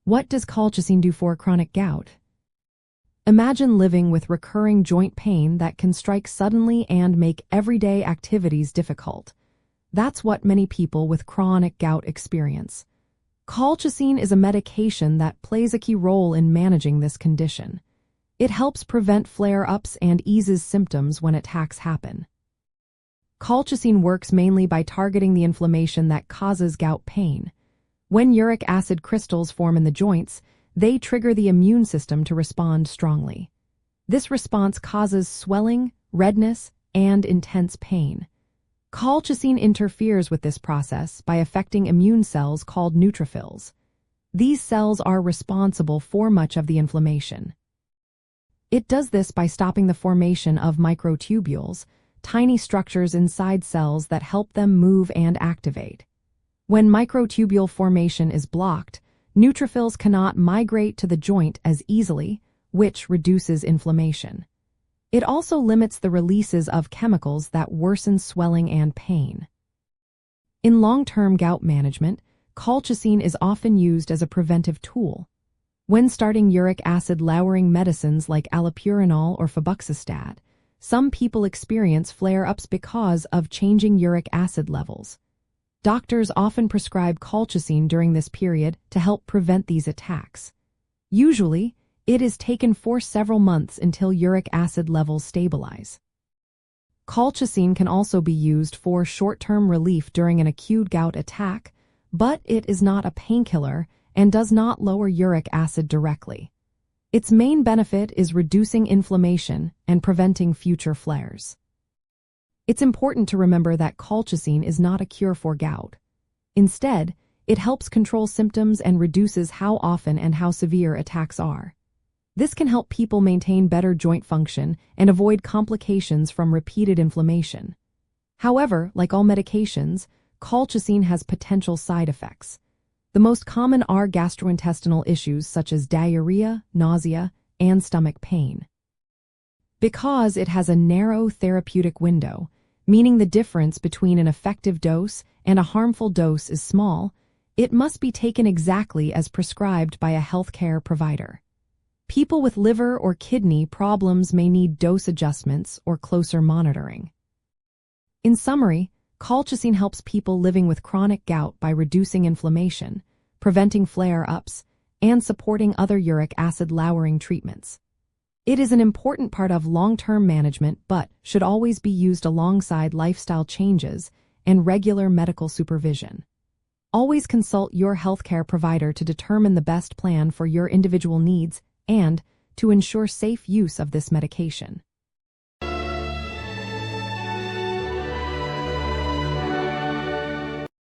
What does colchicine do for chronic gout? Imagine living with recurring joint pain that can strike suddenly and make everyday activities difficult. That's what many people with chronic gout experience. Colchicine is a medication that plays a key role in managing this condition. It helps prevent flare-ups and eases symptoms when attacks happen. Colchicine works mainly by targeting the inflammation that causes gout pain. When uric acid crystals form in the joints, they trigger the immune system to respond strongly. This response causes swelling, redness, and intense pain. Colchicine interferes with this process by affecting immune cells called neutrophils. These cells are responsible for much of the inflammation. It does this by stopping the formation of microtubules, tiny structures inside cells that help them move and activate. When microtubule formation is blocked, neutrophils cannot migrate to the joint as easily, which reduces inflammation. It also limits the releases of chemicals that worsen swelling and pain. In long-term gout management, colchicine is often used as a preventive tool. When starting uric acid-lowering medicines like allopurinol or febuxostat, some people experience flare-ups because of changing uric acid levels. Doctors often prescribe colchicine during this period to help prevent these attacks. Usually, it is taken for several months until uric acid levels stabilize. Colchicine can also be used for short-term relief during an acute gout attack, but it is not a painkiller and does not lower uric acid directly. Its main benefit is reducing inflammation and preventing future flares. It's important to remember that colchicine is not a cure for gout. Instead, it helps control symptoms and reduces how often and how severe attacks are. This can help people maintain better joint function and avoid complications from repeated inflammation. However, like all medications, colchicine has potential side effects. The most common are gastrointestinal issues such as diarrhea, nausea, and stomach pain. Because it has a narrow therapeutic window, meaning the difference between an effective dose and a harmful dose is small, it must be taken exactly as prescribed by a healthcare provider. People with liver or kidney problems may need dose adjustments or closer monitoring. In summary, colchicine helps people living with chronic gout by reducing inflammation, preventing flare-ups, and supporting other uric acid-lowering treatments. It is an important part of long-term management but should always be used alongside lifestyle changes and regular medical supervision. Always consult your healthcare provider to determine the best plan for your individual needs and to ensure safe use of this medication.